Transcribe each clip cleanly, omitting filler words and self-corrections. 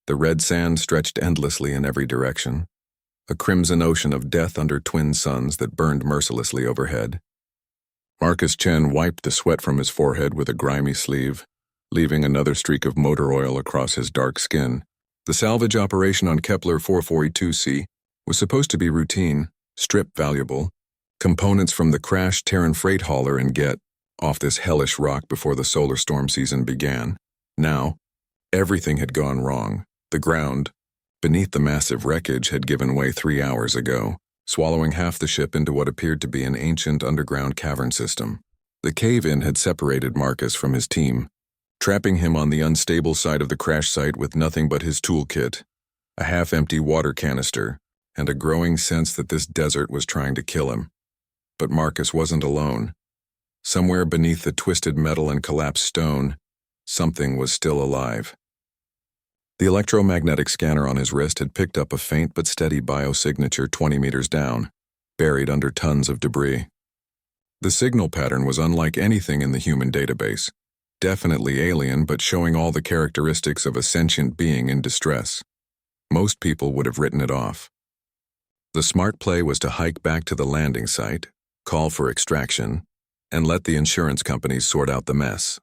The red sand stretched endlessly in every direction, a crimson ocean of death under twin suns that burned mercilessly overhead. Marcus Chen wiped the sweat from his forehead with a grimy sleeve, leaving another streak of motor oil across his dark skin. The salvage operation on Kepler 442c was supposed to be routine, strip valuable components from the crashed Terran freight hauler and get off this hellish rock before the solar storm season began. Now, everything had gone wrong. The ground, beneath the massive wreckage, had given way 3 hours ago, swallowing half the ship into what appeared to be an ancient underground cavern system. The cave-in had separated Marcus from his team, trapping him on the unstable side of the crash site with nothing but his toolkit, a half-empty water canister, and a growing sense that this desert was trying to kill him. But Marcus wasn't alone. Somewhere beneath the twisted metal and collapsed stone, something was still alive. The electromagnetic scanner on his wrist had picked up a faint but steady biosignature 20 meters down, buried under tons of debris. The signal pattern was unlike anything in the human database, definitely alien but showing all the characteristics of a sentient being in distress. Most people would have written it off. The smart play was to hike back to the landing site, call for extraction, and let the insurance companies sort out the mess.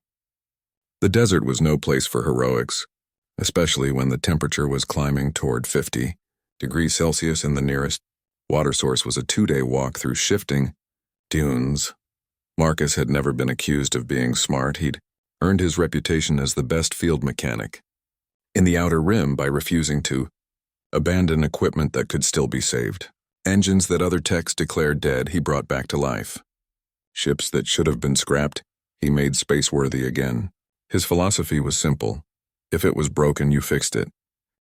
The desert was no place for heroics, especially when the temperature was climbing toward 50 degrees Celsius and the nearest water source was a 2-day walk through shifting dunes. Marcus had never been accused of being smart. He'd earned his reputation as the best field mechanic in the Outer Rim by refusing to abandon equipment that could still be saved. Engines that other techs declared dead, he brought back to life. Ships that should have been scrapped, he made space-worthy again. His philosophy was simple. If it was broken, you fixed it.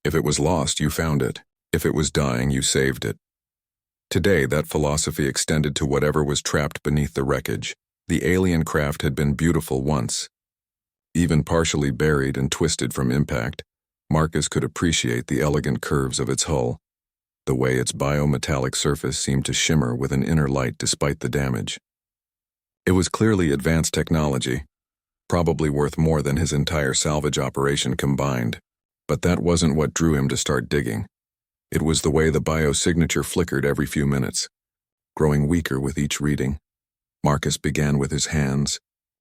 If it was lost, you found it. If it was dying, you saved it. Today, that philosophy extended to whatever was trapped beneath the wreckage. The alien craft had been beautiful once. Even partially buried and twisted from impact, Marcus could appreciate the elegant curves of its hull, the way its biometallic surface seemed to shimmer with an inner light despite the damage. It was clearly advanced technology, probably worth more than his entire salvage operation combined, but that wasn't what drew him to start digging. It was the way the biosignature flickered every few minutes, growing weaker with each reading. Marcus began with his hands,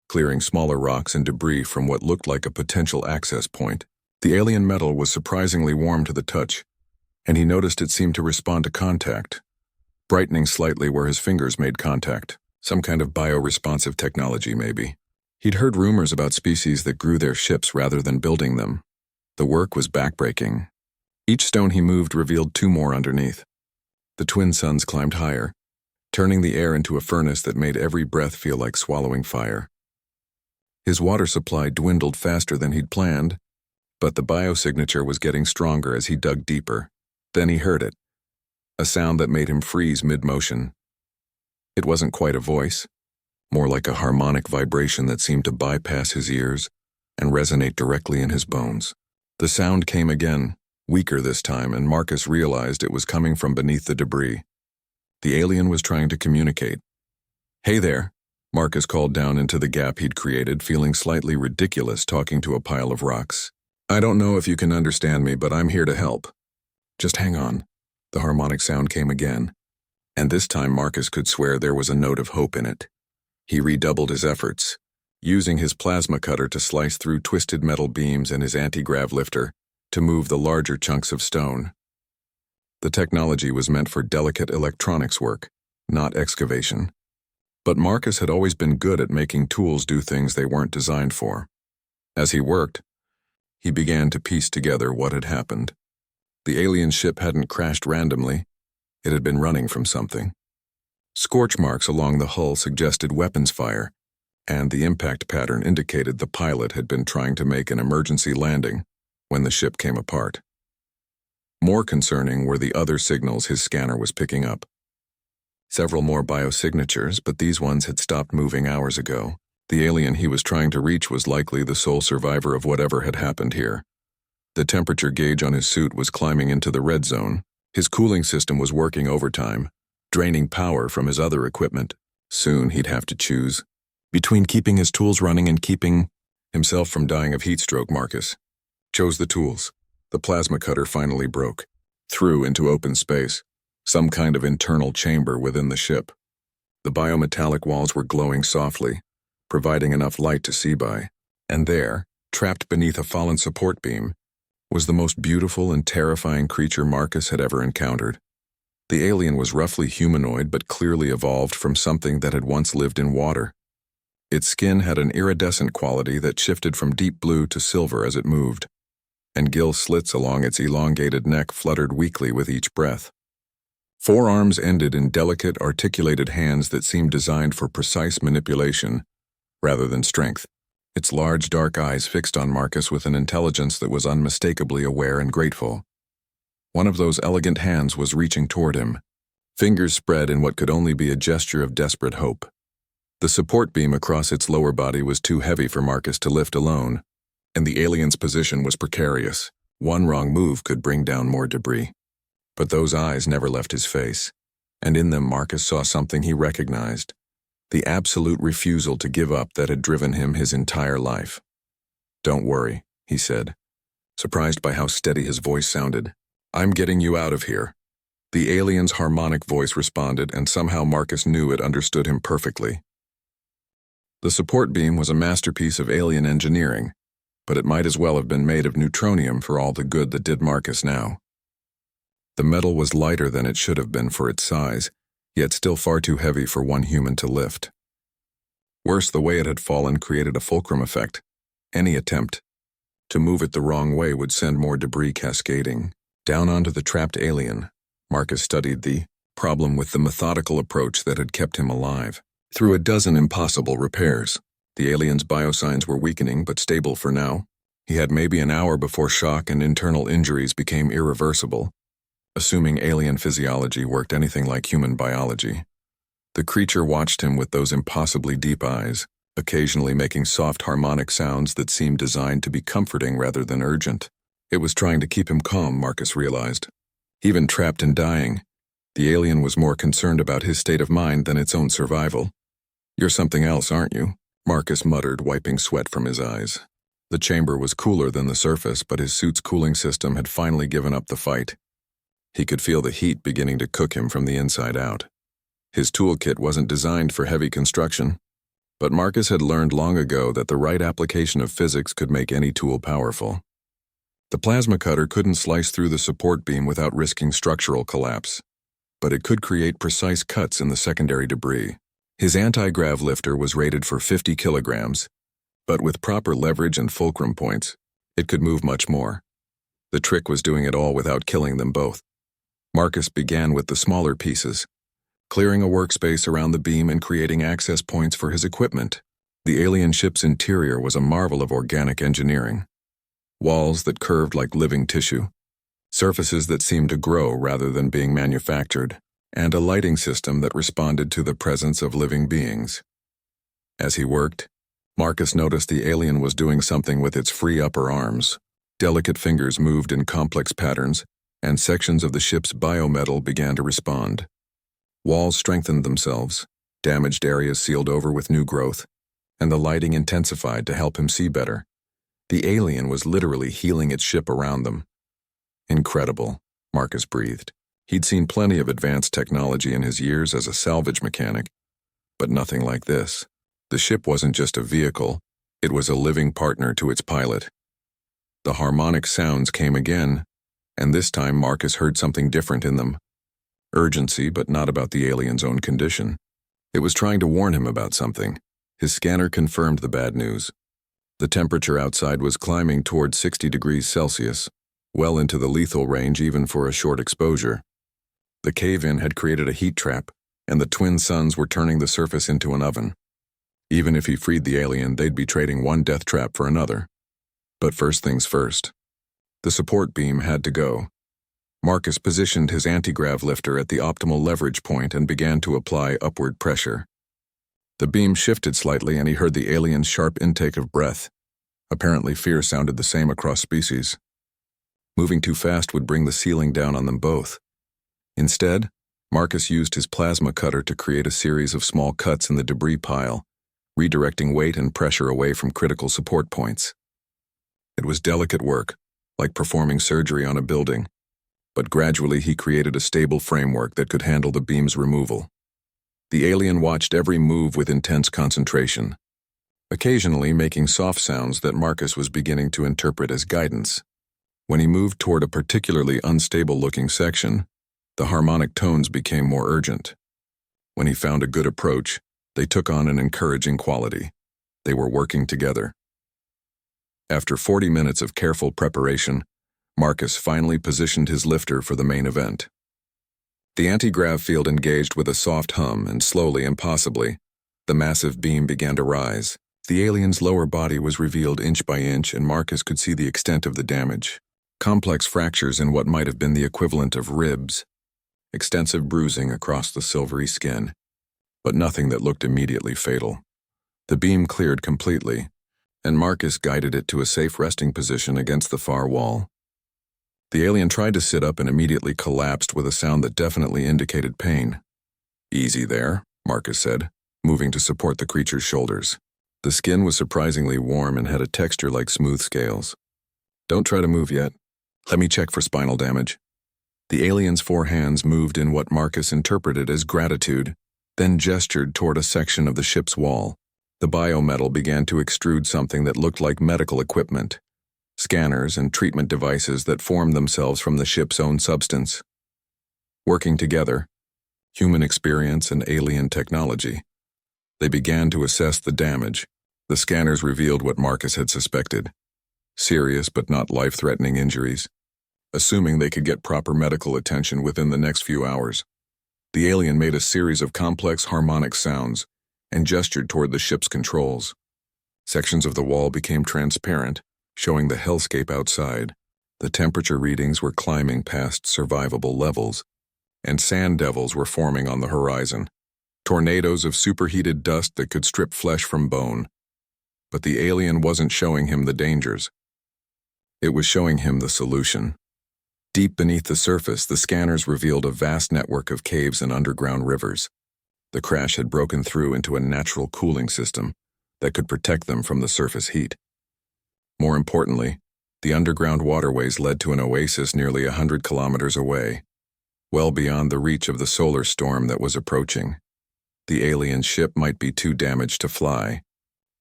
clearing smaller rocks and debris from what looked like a potential access point. The alien metal was surprisingly warm to the touch, and he noticed it seemed to respond to contact, brightening slightly where his fingers made contact. Some kind of bioresponsive technology, maybe. He'd heard rumors about species that grew their ships rather than building them. The work was backbreaking. Each stone he moved revealed 2 more underneath. The twin suns climbed higher, turning the air into a furnace that made every breath feel like swallowing fire. His water supply dwindled faster than he'd planned, but the biosignature was getting stronger as he dug deeper. Then he heard it, a sound that made him freeze mid-motion. It wasn't quite a voice, more like a harmonic vibration that seemed to bypass his ears and resonate directly in his bones. The sound came again, weaker this time, and Marcus realized it was coming from beneath the debris. The alien was trying to communicate. "Hey there," Marcus called down into the gap he'd created, feeling slightly ridiculous talking to a pile of rocks. "I don't know if you can understand me, but I'm here to help. Just hang on." The harmonic sound came again, and this time Marcus could swear there was a note of hope in it. He redoubled his efforts, using his plasma cutter to slice through twisted metal beams and his anti-grav lifter to move the larger chunks of stone. The technology was meant for delicate electronics work, not excavation. But Marcus had always been good at making tools do things they weren't designed for. As he worked, he began to piece together what had happened. The alien ship hadn't crashed randomly. It had been running from something. Scorch marks along the hull suggested weapons fire, and the impact pattern indicated the pilot had been trying to make an emergency landing when the ship came apart. More concerning were the other signals his scanner was picking up. Several more biosignatures, but these ones had stopped moving hours ago. The alien he was trying to reach was likely the sole survivor of whatever had happened here. The temperature gauge on his suit was climbing into the red zone. His cooling system was working overtime, draining power from his other equipment. Soon he'd have to choose between keeping his tools running and keeping himself from dying of heat stroke. Marcus chose the tools. The plasma cutter finally broke, through into open space, some kind of internal chamber within the ship. The biometallic walls were glowing softly, providing enough light to see by. And there, trapped beneath a fallen support beam, was the most beautiful and terrifying creature Marcus had ever encountered. The alien was roughly humanoid but clearly evolved from something that had once lived in water. Its skin had an iridescent quality that shifted from deep blue to silver as it moved, and gill slits along its elongated neck fluttered weakly with each breath. Forearms ended in delicate, articulated hands that seemed designed for precise manipulation, rather than strength. Its large dark eyes fixed on Marcus with an intelligence that was unmistakably aware and grateful. One of those elegant hands was reaching toward him, fingers spread in what could only be a gesture of desperate hope. The support beam across its lower body was too heavy for Marcus to lift alone, and the alien's position was precarious. One wrong move could bring down more debris. But those eyes never left his face, and in them Marcus saw something he recognized. The absolute refusal to give up that had driven him his entire life. "Don't worry," he said, surprised by how steady his voice sounded. "I'm getting you out of here." The alien's harmonic voice responded, and somehow Marcus knew it understood him perfectly. The support beam was a masterpiece of alien engineering, but it might as well have been made of neutronium for all the good that did Marcus now. The metal was lighter than it should have been for its size, yet still far too heavy for one human to lift. Worse, the way it had fallen created a fulcrum effect. Any attempt to move it the wrong way would send more debris cascading down onto the trapped alien. Marcus studied the problem with the methodical approach that had kept him alive. Through a dozen impossible repairs, the alien's biosigns were weakening but stable for now. He had maybe an hour before shock and internal injuries became irreversible, assuming alien physiology worked anything like human biology. The creature watched him with those impossibly deep eyes, occasionally making soft harmonic sounds that seemed designed to be comforting rather than urgent. It was trying to keep him calm, Marcus realized. Even trapped and dying, the alien was more concerned about his state of mind than its own survival. "You're something else, aren't you?" Marcus muttered, wiping sweat from his eyes. The chamber was cooler than the surface, but his suit's cooling system had finally given up the fight. He could feel the heat beginning to cook him from the inside out. His toolkit wasn't designed for heavy construction, but Marcus had learned long ago that the right application of physics could make any tool powerful. The plasma cutter couldn't slice through the support beam without risking structural collapse, but it could create precise cuts in the secondary debris. His anti-grav lifter was rated for 50 kilograms, but with proper leverage and fulcrum points, it could move much more. The trick was doing it all without killing them both. Marcus began with the smaller pieces, clearing a workspace around the beam and creating access points for his equipment. The alien ship's interior was a marvel of organic engineering. Walls that curved like living tissue, surfaces that seemed to grow rather than being manufactured, and a lighting system that responded to the presence of living beings. As he worked, Marcus noticed the alien was doing something with its free upper arms. Delicate fingers moved in complex patterns, and sections of the ship's biometal began to respond. Walls strengthened themselves, damaged areas sealed over with new growth, and the lighting intensified to help him see better. The alien was literally healing its ship around them. Incredible, Marcus breathed. He'd seen plenty of advanced technology in his years as a salvage mechanic, but nothing like this. The ship wasn't just a vehicle, it was a living partner to its pilot. The harmonic sounds came again, and this time Marcus heard something different in them. Urgency, but not about the alien's own condition. It was trying to warn him about something. His scanner confirmed the bad news. The temperature outside was climbing toward 60 degrees Celsius, well into the lethal range even for a short exposure. The cave-in had created a heat trap, and the twin suns were turning the surface into an oven. Even if he freed the alien, they'd be trading one death trap for another. But first things first. The support beam had to go. Marcus positioned his anti-grav lifter at the optimal leverage point and began to apply upward pressure. The beam shifted slightly and he heard the alien's sharp intake of breath. Apparently fear sounded the same across species. Moving too fast would bring the ceiling down on them both. Instead, Marcus used his plasma cutter to create a series of small cuts in the debris pile, redirecting weight and pressure away from critical support points. It was delicate work, like performing surgery on a building, but gradually he created a stable framework that could handle the beam's removal. The alien watched every move with intense concentration, occasionally making soft sounds that Marcus was beginning to interpret as guidance. When he moved toward a particularly unstable-looking section, the harmonic tones became more urgent. When he found a good approach, they took on an encouraging quality. They were working together. After 40 minutes of careful preparation, Marcus finally positioned his lifter for the main event. The anti-grav field engaged with a soft hum, and slowly and possibly, the massive beam began to rise. The alien's lower body was revealed inch by inch, and Marcus could see the extent of the damage. Complex fractures in what might have been the equivalent of ribs, extensive bruising across the silvery skin, but nothing that looked immediately fatal. The beam cleared completely, and Marcus guided it to a safe resting position against the far wall. The alien tried to sit up and immediately collapsed with a sound that definitely indicated pain. "Easy there," Marcus said, moving to support the creature's shoulders. The skin was surprisingly warm and had a texture like smooth scales. "Don't try to move yet. Let me check for spinal damage." The alien's 4 hands moved in what Marcus interpreted as gratitude, then gestured toward a section of the ship's wall. The biometal began to extrude something that looked like medical equipment, scanners and treatment devices that formed themselves from the ship's own substance. Working together, human experience and alien technology, they began to assess the damage. The scanners revealed what Marcus had suspected: serious but not life-threatening injuries. Assuming they could get proper medical attention within the next few hours, the alien made a series of complex harmonic sounds and gestured toward the ship's controls. Sections of the wall became transparent, showing the hellscape outside. The temperature readings were climbing past survivable levels, and sand devils were forming on the horizon, tornadoes of superheated dust that could strip flesh from bone. But the alien wasn't showing him the dangers. It was showing him the solution. Deep beneath the surface, the scanners revealed a vast network of caves and underground rivers. The crash had broken through into a natural cooling system that could protect them from the surface heat. More importantly, the underground waterways led to an oasis nearly 100 kilometers away, well beyond the reach of the solar storm that was approaching. The alien ship might be too damaged to fly,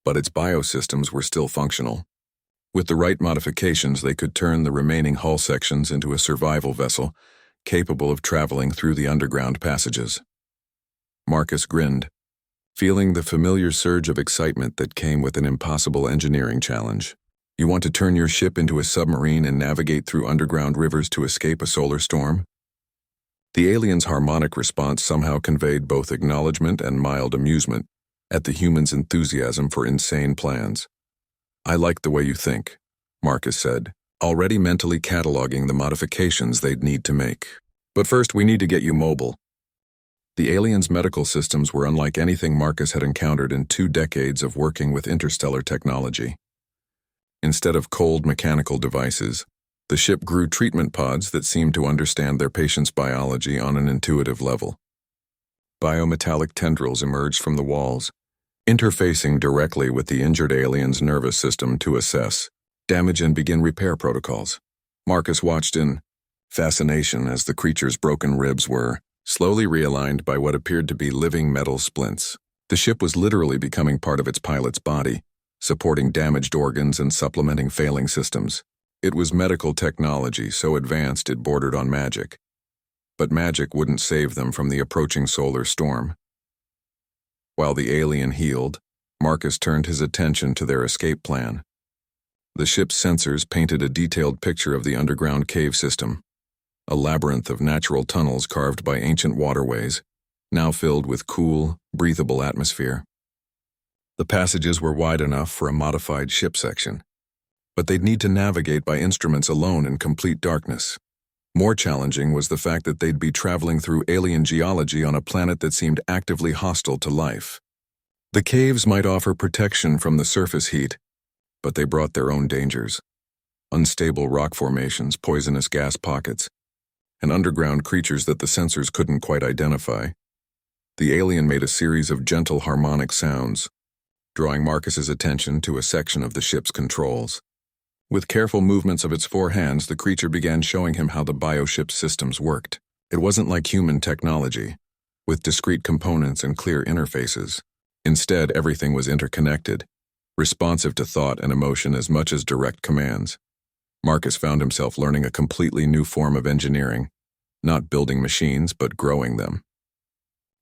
but its biosystems were still functional. With the right modifications, they could turn the remaining hull sections into a survival vessel, capable of traveling through the underground passages. Marcus grinned, feeling the familiar surge of excitement that came with an impossible engineering challenge. "You want to turn your ship into a submarine and navigate through underground rivers to escape a solar storm?" The alien's harmonic response somehow conveyed both acknowledgement and mild amusement at the human's enthusiasm for insane plans. "I like the way you think," Marcus said, already mentally cataloging the modifications they'd need to make. "But first, we need to get you mobile." The alien's medical systems were unlike anything Marcus had encountered in 2 decades of working with interstellar technology. Instead of cold mechanical devices, the ship grew treatment pods that seemed to understand their patient's biology on an intuitive level. Biometallic tendrils emerged from the walls, interfacing directly with the injured alien's nervous system to assess damage and begin repair protocols. Marcus watched in fascination as the creature's broken ribs were slowly realigned by what appeared to be living metal splints. The ship was literally becoming part of its pilot's body, supporting damaged organs and supplementing failing systems. It was medical technology so advanced it bordered on magic. But magic wouldn't save them from the approaching solar storm. While the alien healed, Marcus turned his attention to their escape plan. The ship's sensors painted a detailed picture of the underground cave system, a labyrinth of natural tunnels carved by ancient waterways, now filled with cool, breathable atmosphere. The passages were wide enough for a modified ship section, but they'd need to navigate by instruments alone in complete darkness. More challenging was the fact that they'd be traveling through alien geology on a planet that seemed actively hostile to life. The caves might offer protection from the surface heat, but they brought their own dangers. Unstable rock formations, poisonous gas pockets, and underground creatures that the sensors couldn't quite identify. The alien made a series of gentle harmonic sounds, drawing Marcus's attention to a section of the ship's controls. With careful movements of its four hands, the creature began showing him how the bioship's systems worked. It wasn't like human technology, with discrete components and clear interfaces. Instead, everything was interconnected, responsive to thought and emotion as much as direct commands. Marcus found himself learning a completely new form of engineering, not building machines, but growing them.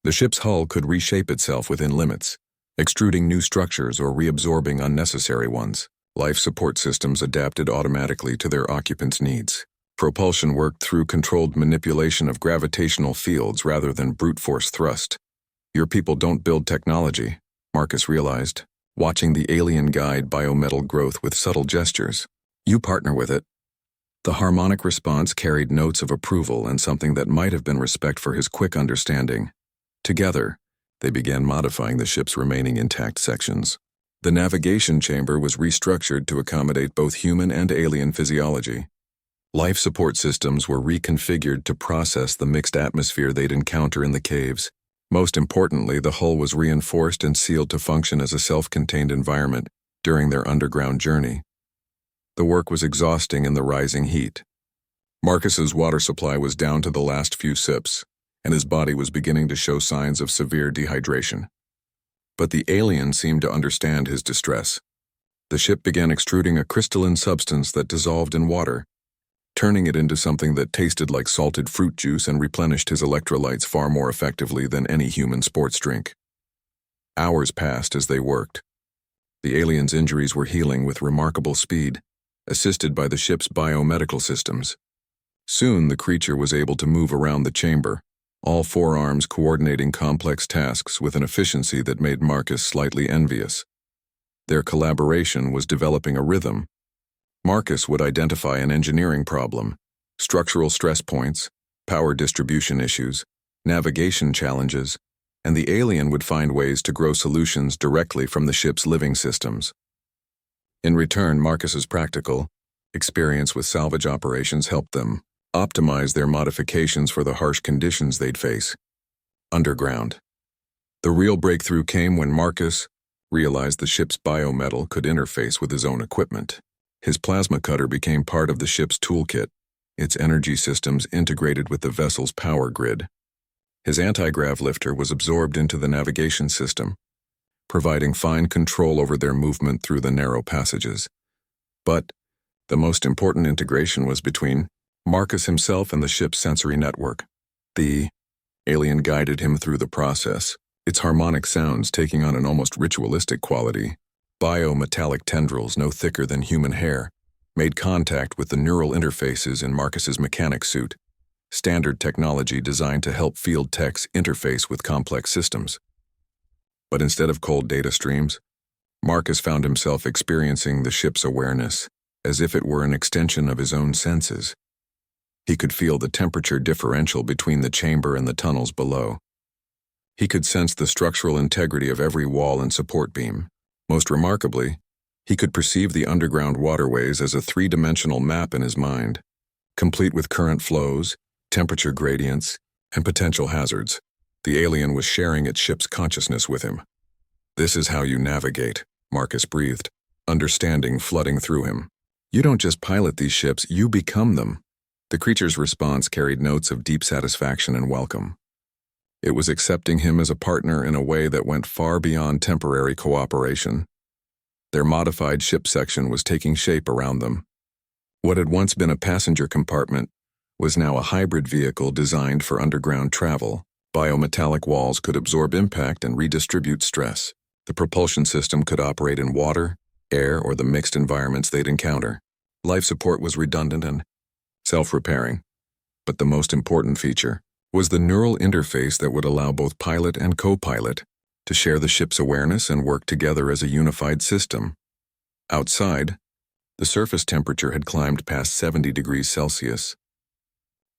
The ship's hull could reshape itself within limits, extruding new structures or reabsorbing unnecessary ones. Life support systems adapted automatically to their occupants' needs. Propulsion worked through controlled manipulation of gravitational fields rather than brute force thrust. Your people don't build technology, Marcus realized, watching the alien guide biometal growth with subtle gestures. You partner with it. The harmonic response carried notes of approval and something that might have been respect for his quick understanding. Together, they began modifying the ship's remaining intact sections. The navigation chamber was restructured to accommodate both human and alien physiology. Life support systems were reconfigured to process the mixed atmosphere they'd encounter in the caves. Most importantly, the hull was reinforced and sealed to function as a self-contained environment during their underground journey. The work was exhausting in the rising heat. Marcus's water supply was down to the last few sips, and his body was beginning to show signs of severe dehydration. But the alien seemed to understand his distress. The ship began extruding a crystalline substance that dissolved in water, turning it into something that tasted like salted fruit juice and replenished his electrolytes far more effectively than any human sports drink. Hours passed as they worked. The alien's injuries were healing with remarkable speed, assisted by the ship's biomedical systems. Soon the creature was able to move around the chamber, all four arms coordinating complex tasks with an efficiency that made Marcus slightly envious. Their collaboration was developing a rhythm. Marcus would identify an engineering problem, structural stress points, power distribution issues, navigation challenges, and the alien would find ways to grow solutions directly from the ship's living systems. In return, Marcus's practical experience with salvage operations helped them optimize their modifications for the harsh conditions they'd face. Underground. The real breakthrough came when Marcus realized the ship's biometal could interface with his own equipment. His plasma cutter became part of the ship's toolkit, its energy systems integrated with the vessel's power grid. His anti-grav lifter was absorbed into the navigation system, providing fine control over their movement through the narrow passages. But the most important integration was between Marcus himself and the ship's sensory network. The alien guided him through the process, its harmonic sounds taking on an almost ritualistic quality. Biometallic tendrils no thicker than human hair made contact with the neural interfaces in Marcus's mechanic suit, standard technology designed to help field techs interface with complex systems. But instead of cold data streams, Marcus found himself experiencing the ship's awareness as if it were an extension of his own senses. He could feel the temperature differential between the chamber and the tunnels below. He could sense the structural integrity of every wall and support beam. Most remarkably, he could perceive the underground waterways as a three-dimensional map in his mind, complete with current flows, temperature gradients, and potential hazards. The alien was sharing its ship's consciousness with him. "This is how you navigate," Marcus breathed, understanding flooding through him. "You don't just pilot these ships, you become them." The creature's response carried notes of deep satisfaction and welcome. It was accepting him as a partner in a way that went far beyond temporary cooperation. Their modified ship section was taking shape around them. What had once been a passenger compartment was now a hybrid vehicle designed for underground travel. Biometallic walls could absorb impact and redistribute stress. The propulsion system could operate in water, air, or the mixed environments they'd encounter. Life support was redundant and self-repairing. But the most important feature was the neural interface that would allow both pilot and co-pilot to share the ship's awareness and work together as a unified system. Outside, the surface temperature had climbed past 70 degrees Celsius.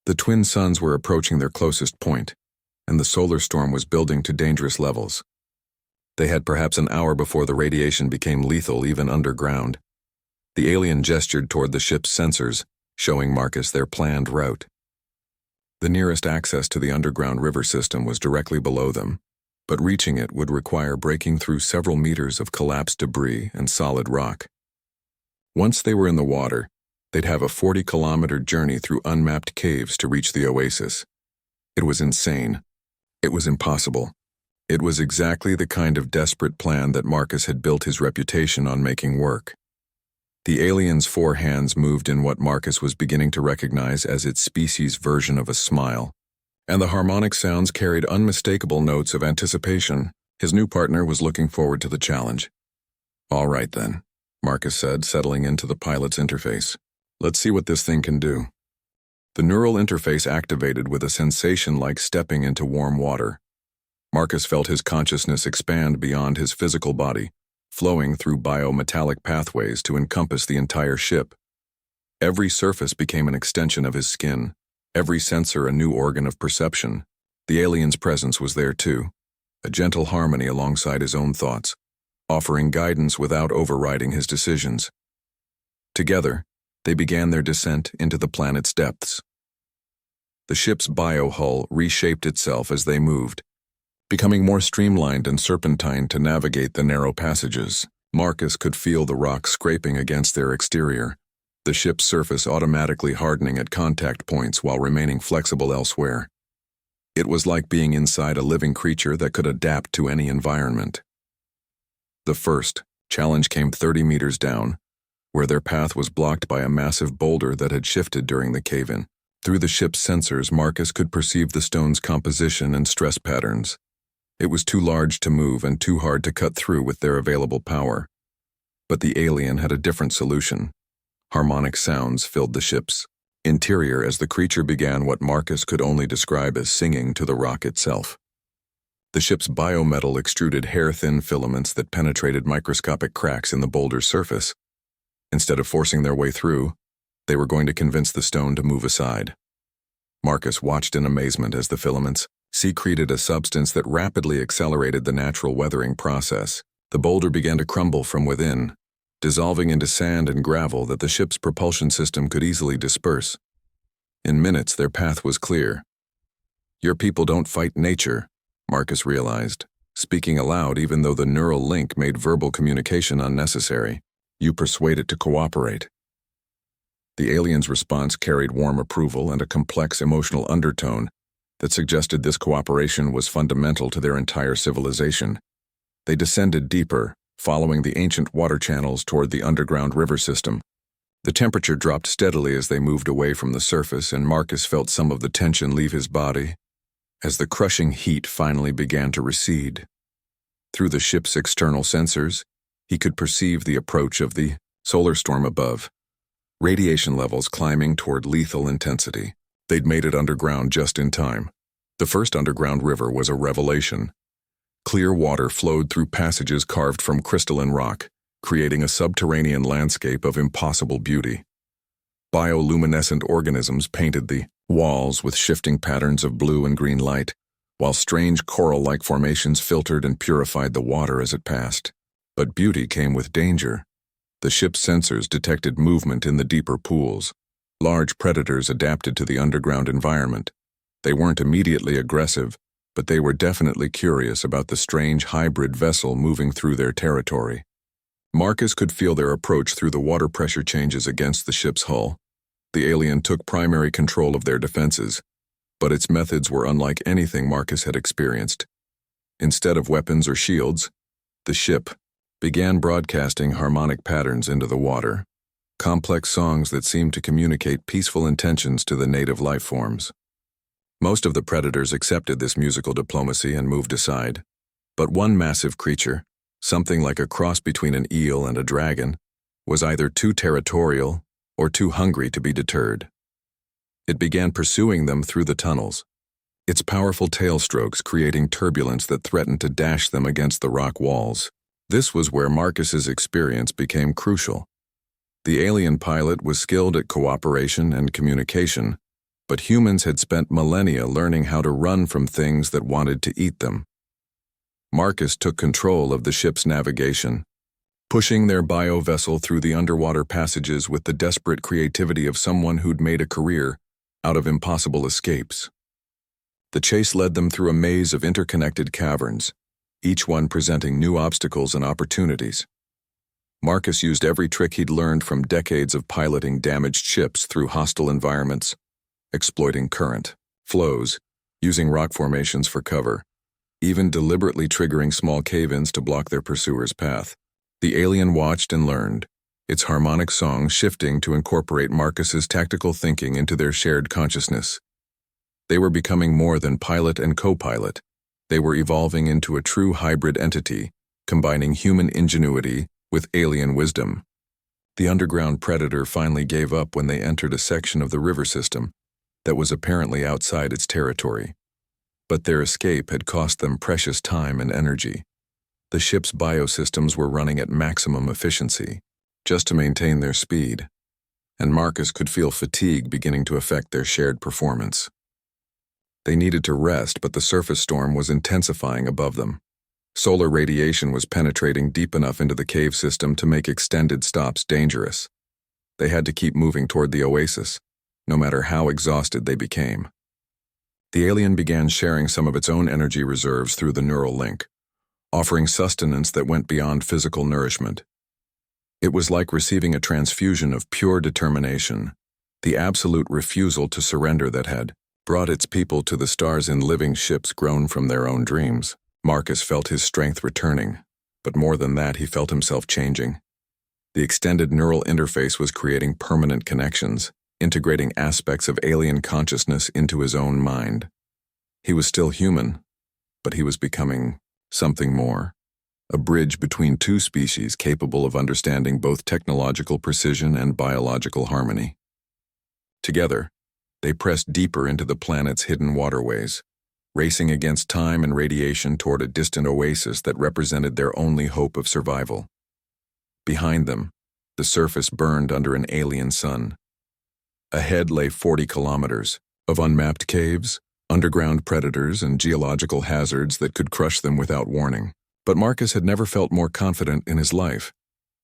The twin suns were approaching their closest point, and the solar storm was building to dangerous levels. They had perhaps an hour before the radiation became lethal even underground. The alien gestured toward the ship's sensors, showing Marcus their planned route. The nearest access to the underground river system was directly below them, but reaching it would require breaking through several meters of collapsed debris and solid rock. Once they were in the water, they'd have a 40-kilometer journey through unmapped caves to reach the oasis. It was insane. It was impossible. It was exactly the kind of desperate plan that Marcus had built his reputation on making work. The alien's four hands moved in what Marcus was beginning to recognize as its species' version of a smile, and the harmonic sounds carried unmistakable notes of anticipation. His new partner was looking forward to the challenge. "All right then," Marcus said, settling into the pilot's interface. "Let's see what this thing can do." The neural interface activated with a sensation like stepping into warm water. Marcus felt his consciousness expand beyond his physical body, flowing through biometallic pathways to encompass the entire ship. Every surface became an extension of his skin, every sensor a new organ of perception. The alien's presence was there too, a gentle harmony alongside his own thoughts, offering guidance without overriding his decisions. Together, they began their descent into the planet's depths. The ship's biohull reshaped itself as they moved, becoming more streamlined and serpentine to navigate the narrow passages. Marcus could feel the rocks scraping against their exterior, the ship's surface automatically hardening at contact points while remaining flexible elsewhere. It was like being inside a living creature that could adapt to any environment. The first challenge came 30 meters down, where their path was blocked by a massive boulder that had shifted during the cave-in. Through the ship's sensors, Marcus could perceive the stone's composition and stress patterns. It was too large to move and too hard to cut through with their available power. But the alien had a different solution. Harmonic sounds filled the ship's interior as the creature began what Marcus could only describe as singing to the rock itself. The ship's biometal extruded hair-thin filaments that penetrated microscopic cracks in the boulder's surface. Instead of forcing their way through, they were going to convince the stone to move aside. Marcus watched in amazement as the filaments secreted a substance that rapidly accelerated the natural weathering process. The boulder began to crumble from within, dissolving into sand and gravel that the ship's propulsion system could easily disperse. In minutes, their path was clear. "Your people don't fight nature," Marcus realized, speaking aloud even though the neural link made verbal communication unnecessary. "You persuade it to cooperate." The alien's response carried warm approval and a complex emotional undertone that suggested this cooperation was fundamental to their entire civilization. They descended deeper, following the ancient water channels toward the underground river system. The temperature dropped steadily as they moved away from the surface, and Marcus felt some of the tension leave his body as the crushing heat finally began to recede. Through the ship's external sensors, he could perceive the approach of the solar storm above, radiation levels climbing toward lethal intensity. They'd made it underground just in time. The first underground river was a revelation. Clear water flowed through passages carved from crystalline rock, creating a subterranean landscape of impossible beauty. Bioluminescent organisms painted the walls with shifting patterns of blue and green light, while strange coral-like formations filtered and purified the water as it passed. But beauty came with danger. The ship's sensors detected movement in the deeper pools. Large predators adapted to the underground environment. They weren't immediately aggressive, but they were definitely curious about the strange hybrid vessel moving through their territory. Marcus could feel their approach through the water pressure changes against the ship's hull. The alien took primary control of their defenses, but its methods were unlike anything Marcus had experienced. Instead of weapons or shields, the ship began broadcasting harmonic patterns into the water, complex songs that seemed to communicate peaceful intentions to the native life forms. Most of the predators accepted this musical diplomacy and moved aside, but one massive creature, something like a cross between an eel and a dragon, was either too territorial or too hungry to be deterred. It began pursuing them through the tunnels, its powerful tail strokes creating turbulence that threatened to dash them against the rock walls. This was where Marcus's experience became crucial. The alien pilot was skilled at cooperation and communication, but humans had spent millennia learning how to run from things that wanted to eat them. Marcus took control of the ship's navigation, pushing their bio-vessel through the underwater passages with the desperate creativity of someone who'd made a career out of impossible escapes. The chase led them through a maze of interconnected caverns, each one presenting new obstacles and opportunities. Marcus used every trick he'd learned from decades of piloting damaged ships through hostile environments, exploiting current, flows, using rock formations for cover, even deliberately triggering small cave-ins to block their pursuer's path. The alien watched and learned, its harmonic song shifting to incorporate Marcus's tactical thinking into their shared consciousness. They were becoming more than pilot and co-pilot. They were evolving into a true hybrid entity, combining human ingenuity with alien wisdom. The underground predator finally gave up when they entered a section of the river system that was apparently outside its territory. But their escape had cost them precious time and energy. The ship's biosystems were running at maximum efficiency, just to maintain their speed, and Marcus could feel fatigue beginning to affect their shared performance. They needed to rest, but the surface storm was intensifying above them. Solar radiation was penetrating deep enough into the cave system to make extended stops dangerous. They had to keep moving toward the oasis, no matter how exhausted they became. The alien began sharing some of its own energy reserves through the neural link, offering sustenance that went beyond physical nourishment. It was like receiving a transfusion of pure determination, the absolute refusal to surrender that had brought its people to the stars in living ships grown from their own dreams. Marcus felt his strength returning, but more than that, he felt himself changing. The extended neural interface was creating permanent connections, integrating aspects of alien consciousness into his own mind. He was still human, but he was becoming something more, a bridge between two species capable of understanding both technological precision and biological harmony. Together, they pressed deeper into the planet's hidden waterways, racing against time and radiation toward a distant oasis that represented their only hope of survival. Behind them, the surface burned under an alien sun. Ahead lay 40 kilometers of unmapped caves, underground predators, and geological hazards that could crush them without warning. But Marcus had never felt more confident in his life.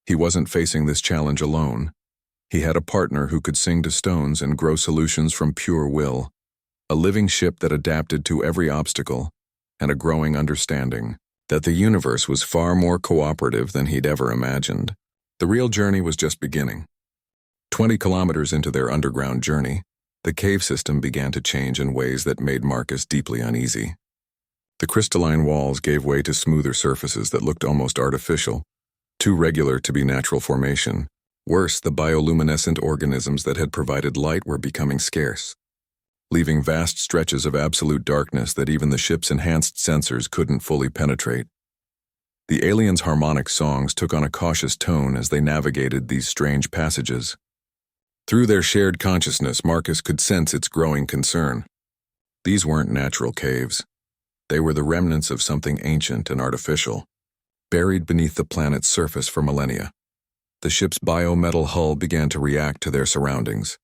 He wasn't facing this challenge alone. He had a partner who could sing to stones and grow solutions from pure will, a living ship that adapted to every obstacle, and a growing understanding that the universe was far more cooperative than he'd ever imagined. The real journey was just beginning. 20 kilometers into their underground journey, the cave system began to change in ways that made Marcus deeply uneasy. The crystalline walls gave way to smoother surfaces that looked almost artificial, too regular to be natural formation. Worse, the bioluminescent organisms that had provided light were becoming scarce, leaving vast stretches of absolute darkness that even the ship's enhanced sensors couldn't fully penetrate. The aliens' harmonic songs took on a cautious tone as they navigated these strange passages. Through their shared consciousness, Marcus could sense its growing concern. These weren't natural caves. They were the remnants of something ancient and artificial, buried beneath the planet's surface for millennia. The ship's biometal hull began to react to their surroundings,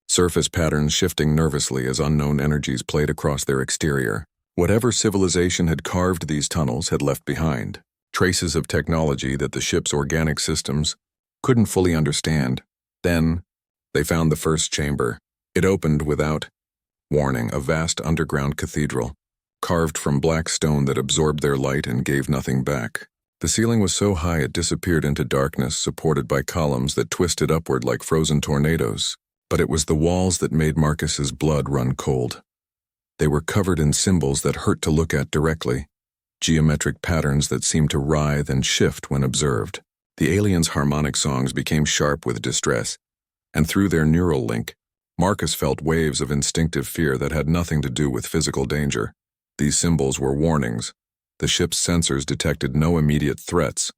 surface patterns shifting nervously as unknown energies played across their exterior. Whatever civilization had carved these tunnels had left behind traces of technology that the ship's organic systems couldn't fully understand. Then, they found the first chamber. It opened without warning, a vast underground cathedral, carved from black stone that absorbed their light and gave nothing back. The ceiling was so high it disappeared into darkness, supported by columns that twisted upward like frozen tornadoes. But it was the walls that made Marcus's blood run cold. They were covered in symbols that hurt to look at directly, geometric patterns that seemed to writhe and shift when observed. The aliens' harmonic songs became sharp with distress, and through their neural link, Marcus felt waves of instinctive fear that had nothing to do with physical danger. These symbols were warnings. The ship's sensors detected no immediate threats,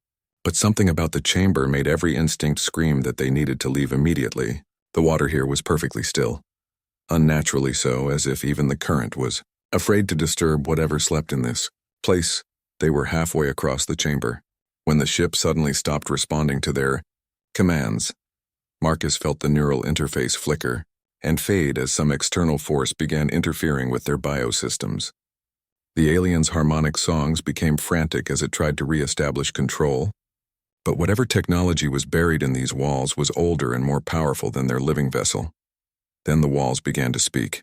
but something about the chamber made every instinct scream that they needed to leave immediately. The water here was perfectly still, unnaturally so, as if even the current was afraid to disturb whatever slept in this place. They were halfway across the chamber when the ship suddenly stopped responding to their commands. Marcus felt the neural interface flicker and fade as some external force began interfering with their biosystems. The aliens' harmonic songs became frantic as it tried to re-establish control, but whatever technology was buried in these walls was older and more powerful than their living vessel. Then the walls began to speak.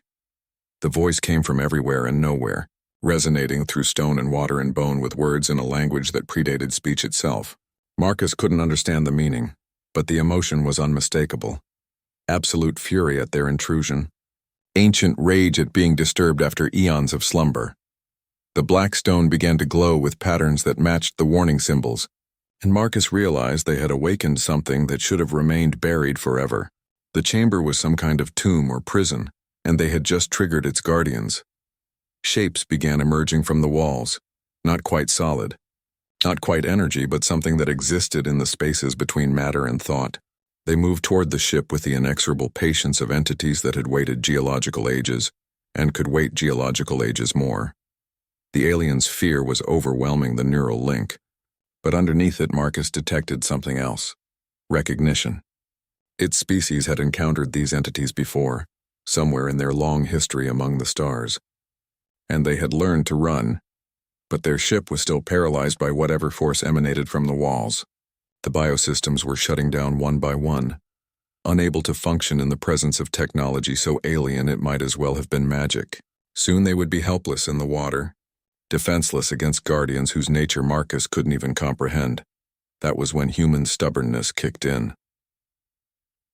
The voice came from everywhere and nowhere, resonating through stone and water and bone with words in a language that predated speech itself. Marcus couldn't understand the meaning, but the emotion was unmistakable. Absolute fury at their intrusion. Ancient rage at being disturbed after eons of slumber. The black stone began to glow with patterns that matched the warning symbols, and Marcus realized they had awakened something that should have remained buried forever. The chamber was some kind of tomb or prison, and they had just triggered its guardians. Shapes began emerging from the walls, not quite solid. Not quite energy, but something that existed in the spaces between matter and thought. They moved toward the ship with the inexorable patience of entities that had waited geological ages, and could wait geological ages more. The alien's fear was overwhelming the neural link, but underneath it Marcus detected something else. Recognition. Its species had encountered these entities before, somewhere in their long history among the stars. And they had learned to run, but their ship was still paralyzed by whatever force emanated from the walls. The biosystems were shutting down one by one, unable to function in the presence of technology so alien it might as well have been magic. Soon they would be helpless in the water, defenseless against guardians whose nature Marcus couldn't even comprehend. That was when human stubbornness kicked in.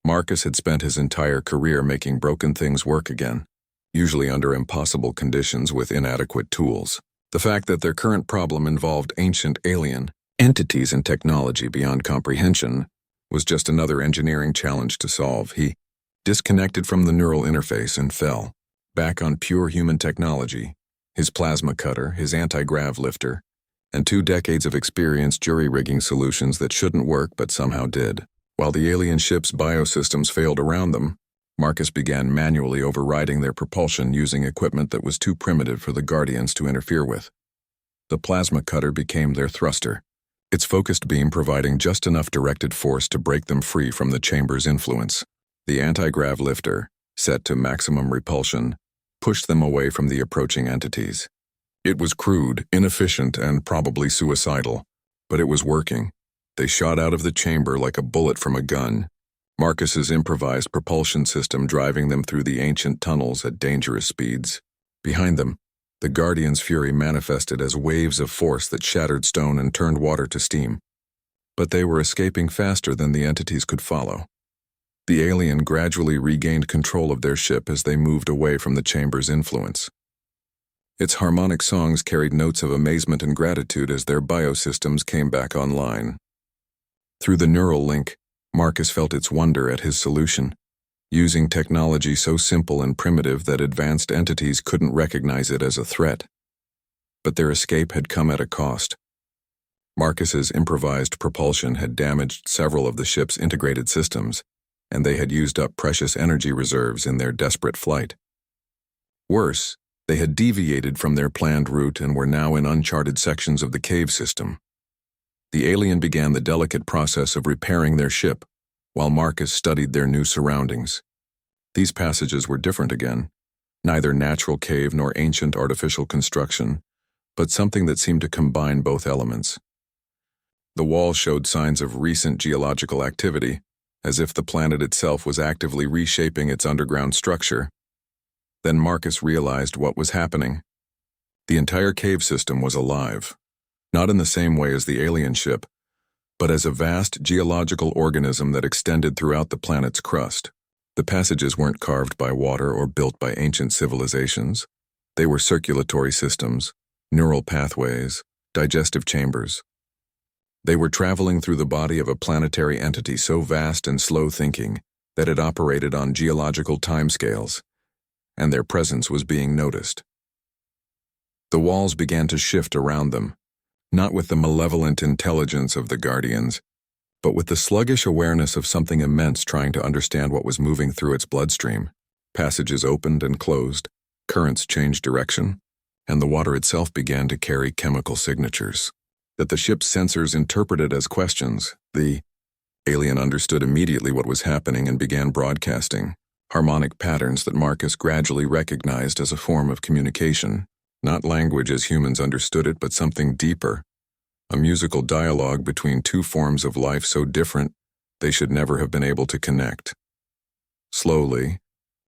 Marcus had spent his entire career making broken things work again, usually under impossible conditions with inadequate tools. The fact that their current problem involved ancient alien entities and technology beyond comprehension was just another engineering challenge to solve. He disconnected from the neural interface and fell, back on pure human technology, his plasma cutter, his anti-grav lifter, and 2 decades of experience jury-rigging solutions that shouldn't work but somehow did. While the alien ship's biosystems failed around them, Marcus began manually overriding their propulsion using equipment that was too primitive for the Guardians to interfere with. The plasma cutter became their thruster, its focused beam providing just enough directed force to break them free from the chamber's influence. The anti-grav lifter, set to maximum repulsion, pushed them away from the approaching entities. It was crude, inefficient, and probably suicidal, but it was working. They shot out of the chamber like a bullet from a gun, Marcus's improvised propulsion system driving them through the ancient tunnels at dangerous speeds. Behind them, the Guardian's fury manifested as waves of force that shattered stone and turned water to steam. But they were escaping faster than the entities could follow. The alien gradually regained control of their ship as they moved away from the chamber's influence. Its harmonic songs carried notes of amazement and gratitude as their biosystems came back online. Through the neural link, Marcus felt its wonder at his solution, using technology so simple and primitive that advanced entities couldn't recognize it as a threat. But their escape had come at a cost. Marcus's improvised propulsion had damaged several of the ship's integrated systems, and they had used up precious energy reserves in their desperate flight. Worse, they had deviated from their planned route and were now in uncharted sections of the cave system. The alien began the delicate process of repairing their ship, while Marcus studied their new surroundings. These passages were different again, neither natural cave nor ancient artificial construction, but something that seemed to combine both elements. The wall showed signs of recent geological activity, as if the planet itself was actively reshaping its underground structure. Then Marcus realized what was happening. The entire cave system was alive, not in the same way as the alien ship, but as a vast geological organism that extended throughout the planet's crust. The passages weren't carved by water or built by ancient civilizations. They were circulatory systems, neural pathways, digestive chambers. They were traveling through the body of a planetary entity so vast and slow-thinking that it operated on geological timescales, and their presence was being noticed. The walls began to shift around them, not with the malevolent intelligence of the Guardians, but with the sluggish awareness of something immense trying to understand what was moving through its bloodstream. Passages opened and closed, currents changed direction, and the water itself began to carry chemical signatures that the ship's sensors interpreted as questions. The alien understood immediately what was happening and began broadcasting harmonic patterns that Marcus gradually recognized as a form of communication. Not language as humans understood it, but something deeper, a musical dialogue between two forms of life so different they should never have been able to connect. Slowly,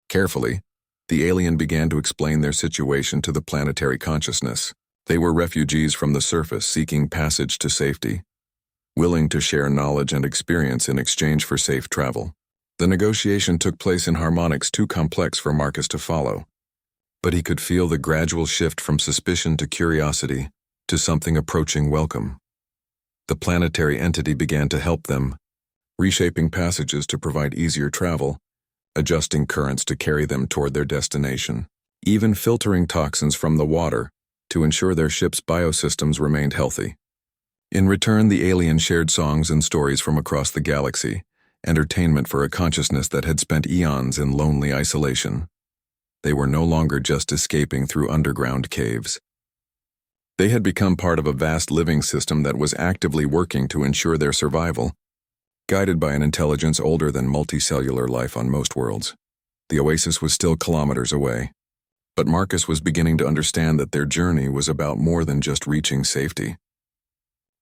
carefully, the alien began to explain their situation to the planetary consciousness. They were refugees from the surface seeking passage to safety. willing to share knowledge and experience in exchange for safe travel. The negotiation took place in harmonics too complex for Marcus to follow, but he could feel the gradual shift from suspicion to curiosity to something approaching welcome. The planetary entity began to help them, reshaping passages to provide easier travel, adjusting currents to carry them toward their destination, even filtering toxins from the water to ensure their ship's biosystems remained healthy. In return, the alien shared songs and stories from across the galaxy, entertainment for a consciousness that had spent eons in lonely isolation. They were no longer just escaping through underground caves. They had become part of a vast living system that was actively working to ensure their survival, guided by an intelligence older than multicellular life on most worlds. The oasis was still kilometers away, but Marcus was beginning to understand that their journey was about more than just reaching safety.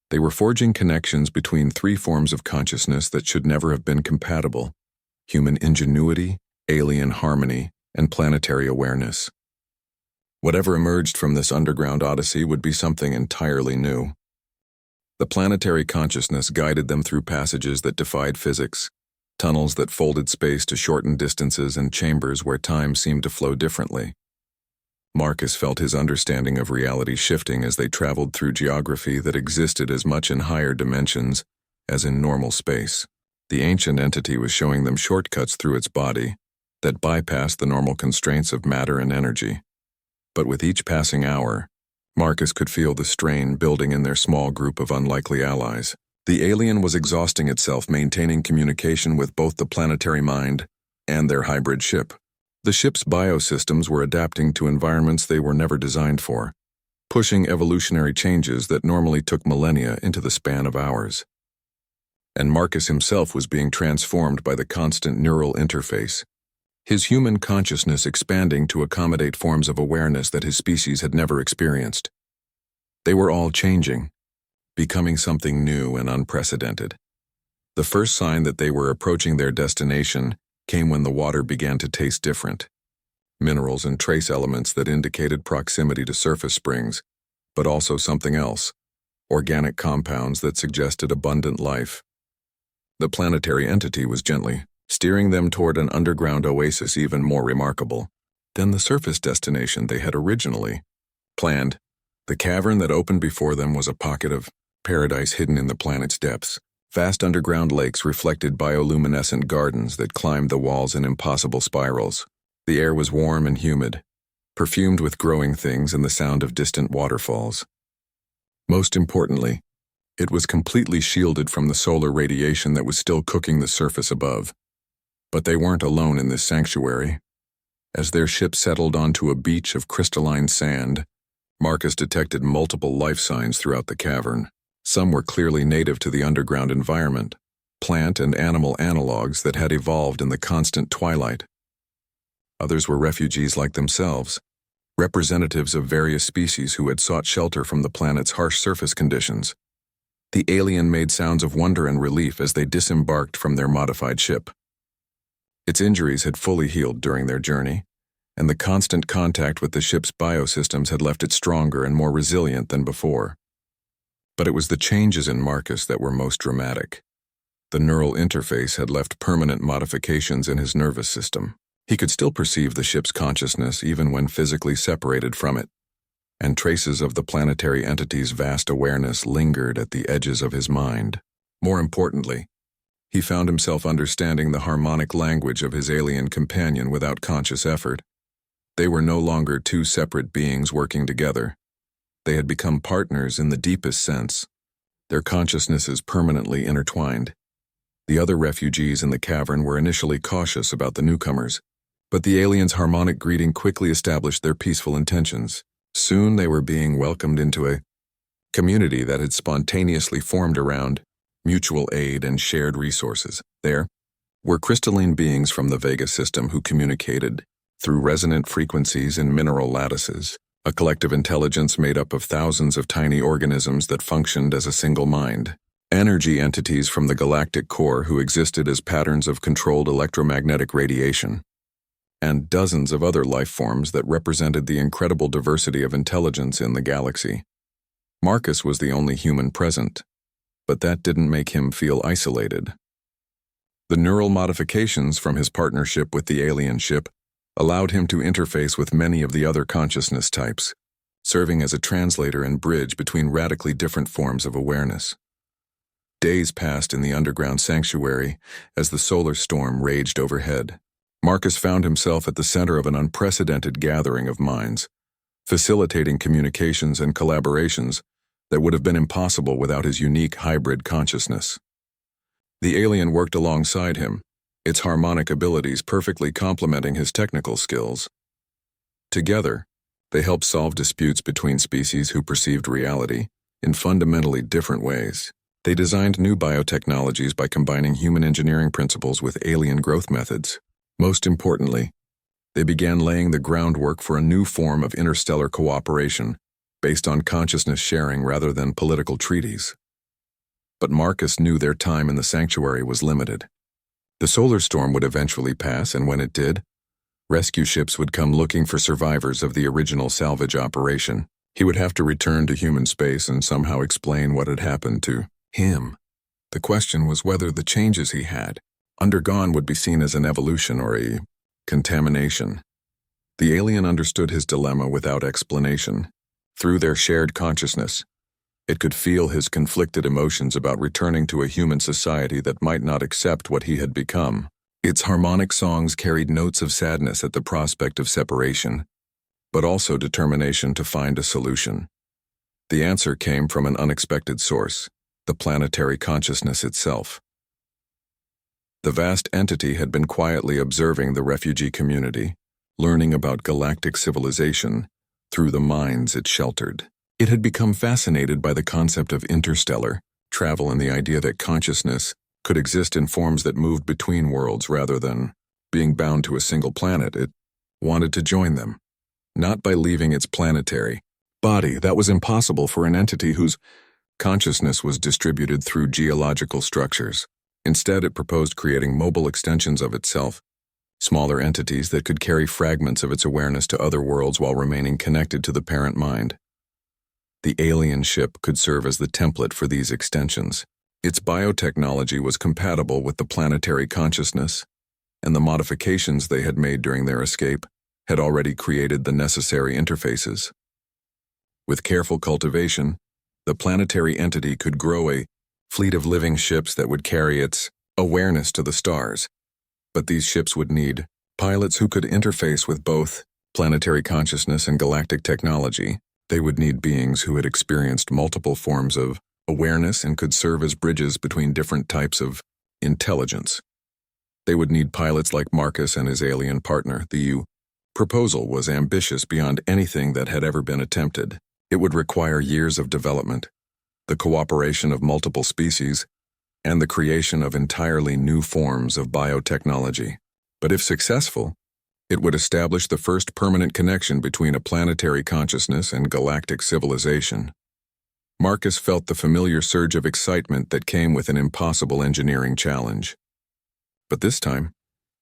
They were forging connections between three forms of consciousness that should never have been compatible: human ingenuity, alien harmony, and planetary awareness. Whatever emerged from this underground odyssey would be something entirely new. The planetary consciousness guided them through passages that defied physics, tunnels that folded space to shorten distances, and chambers where time seemed to flow differently. Marcus felt his understanding of reality shifting as they traveled through geography that existed as much in higher dimensions as in normal space. The ancient entity was showing them shortcuts through its body that bypassed the normal constraints of matter and energy. But with each passing hour, Marcus could feel the strain building in their small group of unlikely allies. The alien was exhausting itself maintaining communication with both the planetary mind and their hybrid ship. The ship's biosystems were adapting to environments they were never designed for, pushing evolutionary changes that normally took millennia into the span of hours. And Marcus himself was being transformed by the constant neural interface, his human consciousness expanding to accommodate forms of awareness that his species had never experienced. They were all changing, becoming something new and unprecedented. The first sign that they were approaching their destination came when the water began to taste different. Minerals and trace elements that indicated proximity to surface springs, but also something else: organic compounds that suggested abundant life. The planetary entity was gently steering them toward an underground oasis even more remarkable than the surface destination they had originally planned. The cavern that opened before them was a pocket of paradise hidden in the planet's depths. Vast underground lakes reflected bioluminescent gardens that climbed the walls in impossible spirals. The air was warm and humid, perfumed with growing things and the sound of distant waterfalls. Most importantly, it was completely shielded from the solar radiation that was still cooking the surface above. But they weren't alone in this sanctuary. As their ship settled onto a beach of crystalline sand, Marcus detected multiple life signs throughout the cavern. Some were clearly native to the underground environment, plant and animal analogues that had evolved in the constant twilight. Others were refugees like themselves, representatives of various species who had sought shelter from the planet's harsh surface conditions. The alien made sounds of wonder and relief as they disembarked from their modified ship. Its injuries had fully healed during their journey, and the constant contact with the ship's biosystems had left it stronger and more resilient than before. But it was the changes in Marcus that were most dramatic. The neural interface had left permanent modifications in his nervous system. He could still perceive the ship's consciousness even when physically separated from it, and traces of the planetary entity's vast awareness lingered at the edges of his mind. More importantly, he found himself understanding the harmonic language of his alien companion without conscious effort. They were no longer two separate beings working together. They had become partners in the deepest sense, their consciousnesses permanently intertwined. The other refugees in the cavern were initially cautious about the newcomers, but the aliens' harmonic greeting quickly established their peaceful intentions. Soon they were being welcomed into a community that had spontaneously formed around mutual aid and shared resources. There were crystalline beings from the Vega system who communicated through resonant frequencies in mineral lattices, a collective intelligence made up of thousands of tiny organisms that functioned as a single mind. Energy entities from the galactic core who existed as patterns of controlled electromagnetic radiation, and dozens of other life forms that represented the incredible diversity of intelligence in the galaxy. Marcus was the only human present, But that didn't make him feel isolated. The neural modifications from his partnership with the alien ship allowed him to interface with many of the other consciousness types, serving as a translator and bridge between radically different forms of awareness. Days passed in the underground sanctuary as the solar storm raged overhead. Marcus found himself at the center of an unprecedented gathering of minds, facilitating communications and collaborations that would have been impossible without his unique hybrid consciousness. The alien worked alongside him, its harmonic abilities perfectly complementing his technical skills. Together, they helped solve disputes between species who perceived reality in fundamentally different ways. They designed new biotechnologies by combining human engineering principles with alien growth methods. Most importantly, they began laying the groundwork for a new form of interstellar cooperation based on consciousness sharing rather than political treaties. But Marcus knew their time in the sanctuary was limited. The solar storm would eventually pass, and when it did, rescue ships would come looking for survivors of the original salvage operation. He would have to return to human space and somehow explain what had happened to him. The question was whether the changes he had undergone would be seen as an evolution or a contamination. The alien understood his dilemma without explanation. Through their shared consciousness, it could feel his conflicted emotions about returning to a human society that might not accept what he had become. Its harmonic songs carried notes of sadness at the prospect of separation, but also determination to find a solution. The answer came from an unexpected source, the planetary consciousness itself. The vast entity had been quietly observing the refugee community, learning about galactic civilization through the minds it sheltered. It had become fascinated by the concept of interstellar travel and the idea that consciousness could exist in forms that moved between worlds rather than being bound to a single planet. It wanted to join them, not by leaving its planetary body. That was impossible for an entity whose consciousness was distributed through geological structures. Instead, it proposed creating mobile extensions of itself, smaller entities that could carry fragments of its awareness to other worlds while remaining connected to the parent mind. The alien ship could serve as the template for these extensions. Its biotechnology was compatible with the planetary consciousness, and the modifications they had made during their escape had already created the necessary interfaces. With careful cultivation, the planetary entity could grow a fleet of living ships that would carry its awareness to the stars. But these ships would need pilots who could interface with both planetary consciousness and galactic technology. They would need beings who had experienced multiple forms of awareness and could serve as bridges between different types of intelligence. They would need pilots like Marcus and his alien partner. The proposal was ambitious beyond anything that had ever been attempted. It would require years of development, the cooperation of multiple species, and the creation of entirely new forms of biotechnology. But if successful, it would establish the first permanent connection between a planetary consciousness and galactic civilization. Marcus felt the familiar surge of excitement that came with an impossible engineering challenge. But this time,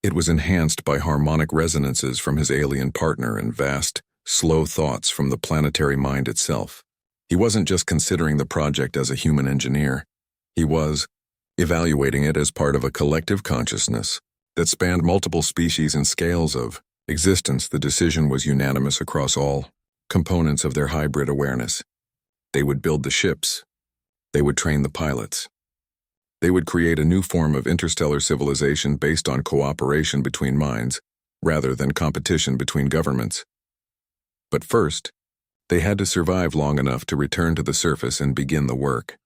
it was enhanced by harmonic resonances from his alien partner and vast, slow thoughts from the planetary mind itself. He wasn't just considering the project as a human engineer. He was evaluating it as part of a collective consciousness that spanned multiple species and scales of existence. The decision was unanimous across all components of their hybrid awareness. They would build the ships. They would train the pilots. They would create a new form of interstellar civilization based on cooperation between minds, rather than competition between governments. But first, they had to survive long enough to return to the surface and begin the work.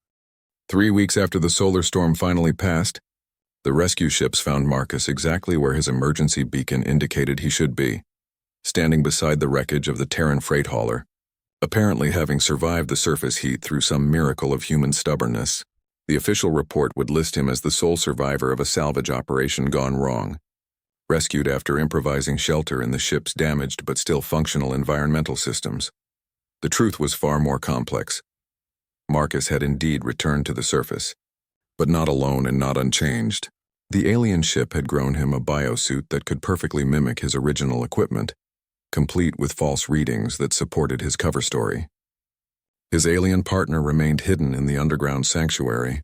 3 weeks after the solar storm finally passed, the rescue ships found Marcus exactly where his emergency beacon indicated he should be, standing beside the wreckage of the Terran freight hauler, apparently having survived the surface heat through some miracle of human stubbornness. The official report would list him as the sole survivor of a salvage operation gone wrong, rescued after improvising shelter in the ship's damaged but still functional environmental systems. The truth was far more complex. Marcus had indeed returned to the surface, but not alone and not unchanged. The alien ship had grown him a biosuit that could perfectly mimic his original equipment, complete with false readings that supported his cover story. His alien partner remained hidden in the underground sanctuary,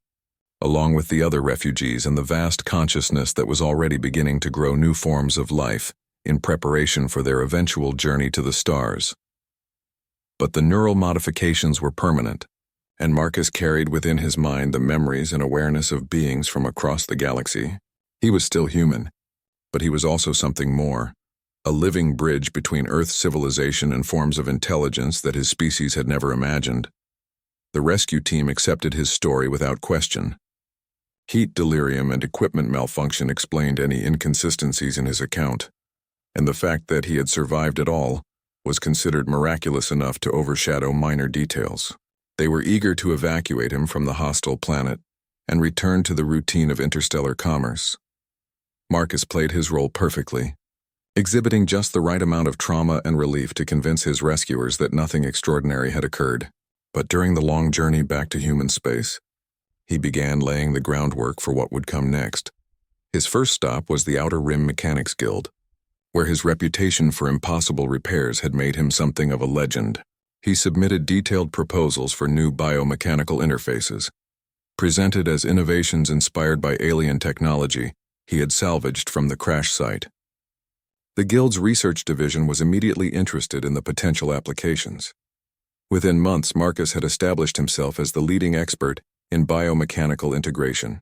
along with the other refugees and the vast consciousness that was already beginning to grow new forms of life in preparation for their eventual journey to the stars. But the neural modifications were permanent, and Marcus carried within his mind the memories and awareness of beings from across the galaxy. He was still human, but he was also something more, a living bridge between Earth's civilization and forms of intelligence that his species had never imagined. The rescue team accepted his story without question. Heat delirium and equipment malfunction explained any inconsistencies in his account, and the fact that he had survived at all was considered miraculous enough to overshadow minor details. They were eager to evacuate him from the hostile planet and return to the routine of interstellar commerce. Marcus played his role perfectly, exhibiting just the right amount of trauma and relief to convince his rescuers that nothing extraordinary had occurred. But during the long journey back to human space, he began laying the groundwork for what would come next. His first stop was the Outer Rim Mechanics Guild, where his reputation for impossible repairs had made him something of a legend. He submitted detailed proposals for new biomechanical interfaces, presented as innovations inspired by alien technology he had salvaged from the crash site. The Guild's research division was immediately interested in the potential applications. Within months, Marcus had established himself as the leading expert in biomechanical integration.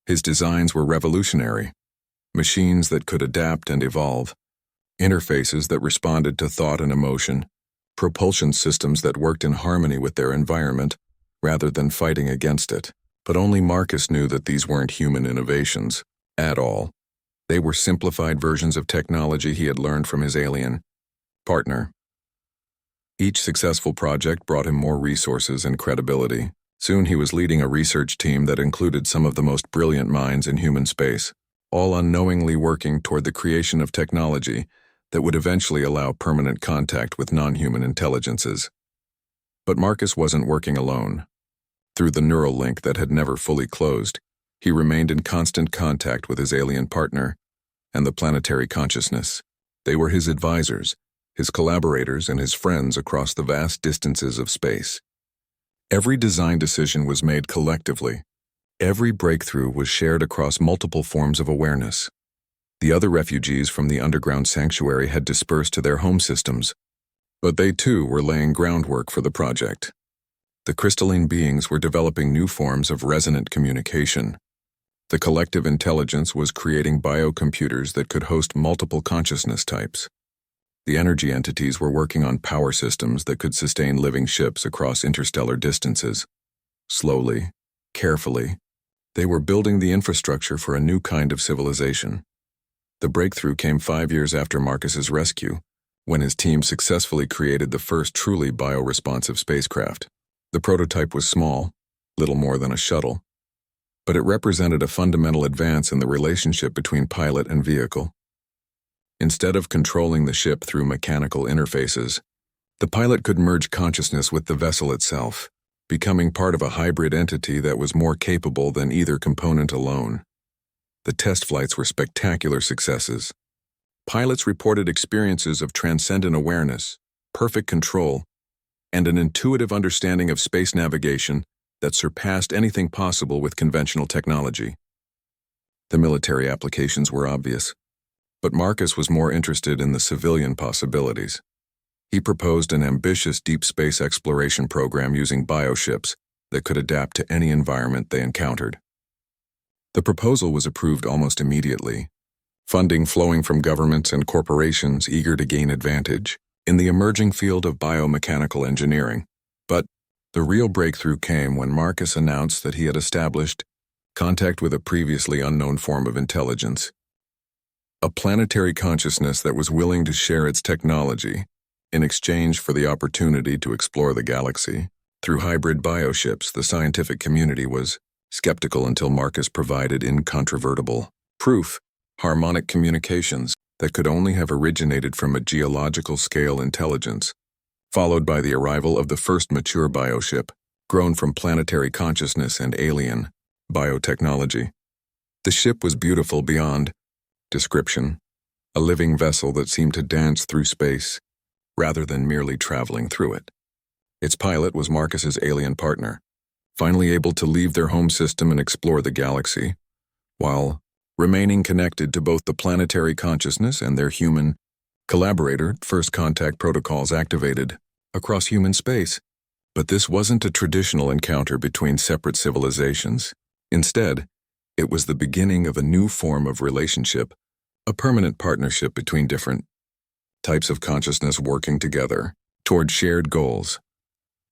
His designs were revolutionary: machines that could adapt and evolve, interfaces that responded to thought and emotion, propulsion systems that worked in harmony with their environment rather than fighting against it. But only Marcus knew that these weren't human innovations at all. They were simplified versions of technology he had learned from his alien partner. Each successful project brought him more resources and credibility. Soon he was leading a research team that included some of the most brilliant minds in human space, all unknowingly working toward the creation of technology that would eventually allow permanent contact with non-human intelligences. But Marcus wasn't working alone. Through the neural link that had never fully closed, he remained in constant contact with his alien partner and the planetary consciousness. They were his advisors, his collaborators, and his friends across the vast distances of space. Every design decision was made collectively. Every breakthrough was shared across multiple forms of awareness. The other refugees from the underground sanctuary had dispersed to their home systems, but they too were laying groundwork for the project. The crystalline beings were developing new forms of resonant communication. The collective intelligence was creating biocomputers that could host multiple consciousness types. The energy entities were working on power systems that could sustain living ships across interstellar distances. Slowly, carefully, they were building the infrastructure for a new kind of civilization. The breakthrough came 5 years after Marcus's rescue, when his team successfully created the first truly bioresponsive spacecraft. The prototype was small, little more than a shuttle, but it represented a fundamental advance in the relationship between pilot and vehicle. Instead of controlling the ship through mechanical interfaces, the pilot could merge consciousness with the vessel itself, becoming part of a hybrid entity that was more capable than either component alone. The test flights were spectacular successes. Pilots reported experiences of transcendent awareness, perfect control, and an intuitive understanding of space navigation that surpassed anything possible with conventional technology. The military applications were obvious, but Marcus was more interested in the civilian possibilities. He proposed an ambitious deep space exploration program using bioships that could adapt to any environment they encountered. The proposal was approved almost immediately, funding flowing from governments and corporations eager to gain advantage in the emerging field of biomechanical engineering. But the real breakthrough came when Marcus announced that he had established contact with a previously unknown form of intelligence, a planetary consciousness that was willing to share its technology in exchange for the opportunity to explore the galaxy. Through hybrid bioships, the scientific community was skeptical until Marcus provided incontrovertible proof: harmonic communications that could only have originated from a geological scale intelligence, followed by the arrival of the first mature bioship, grown from planetary consciousness and alien biotechnology. The ship was beautiful beyond description, a living vessel that seemed to dance through space, rather than merely traveling through it. Its pilot was Marcus's alien partner, finally able to leave their home system and explore the galaxy, while remaining connected to both the planetary consciousness and their human collaborator. First contact protocols activated across human space. But this wasn't a traditional encounter between separate civilizations. Instead, it was the beginning of a new form of relationship, a permanent partnership between different types of consciousness working together toward shared goals.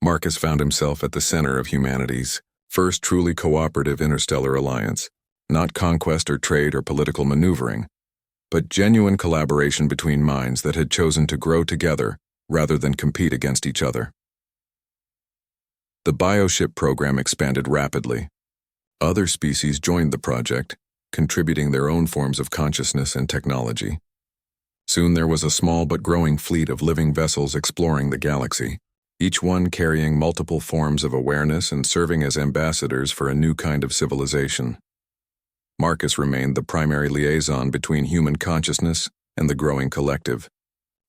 Marcus found himself at the center of humanity's first truly cooperative interstellar alliance, not conquest or trade or political maneuvering, but genuine collaboration between minds that had chosen to grow together rather than compete against each other. The bioship program expanded rapidly. Other species joined the project, contributing their own forms of consciousness and technology. Soon there was a small but growing fleet of living vessels exploring the galaxy, each one carrying multiple forms of awareness and serving as ambassadors for a new kind of civilization. Marcus remained the primary liaison between human consciousness and the growing collective,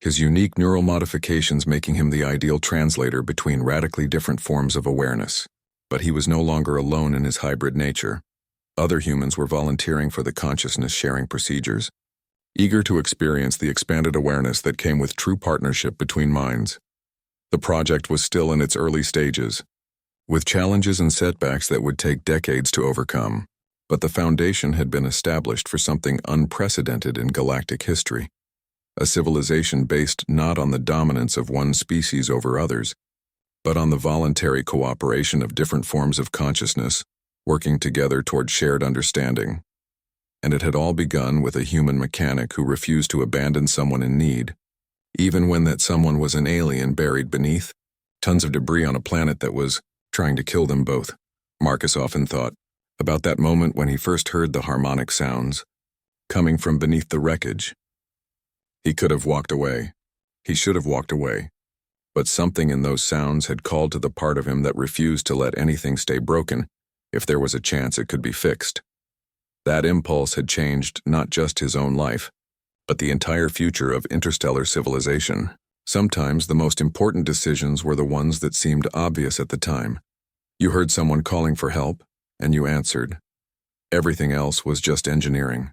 his unique neural modifications making him the ideal translator between radically different forms of awareness. But he was no longer alone in his hybrid nature. Other humans were volunteering for the consciousness-sharing procedures, eager to experience the expanded awareness that came with true partnership between minds. The project was still in its early stages, with challenges and setbacks that would take decades to overcome, but the foundation had been established for something unprecedented in galactic history. A civilization based not on the dominance of one species over others, but on the voluntary cooperation of different forms of consciousness, working together toward shared understanding. And it had all begun with a human mechanic who refused to abandon someone in need, even when that someone was an alien buried beneath tons of debris on a planet that was trying to kill them both. Marcus often thought about that moment when he first heard the harmonic sounds coming from beneath the wreckage. He could have walked away. He should have walked away. But something in those sounds had called to the part of him that refused to let anything stay broken if there was a chance it could be fixed. That impulse had changed not just his own life, but the entire future of interstellar civilization. Sometimes the most important decisions were the ones that seemed obvious at the time. You heard someone calling for help, and you answered. Everything else was just engineering.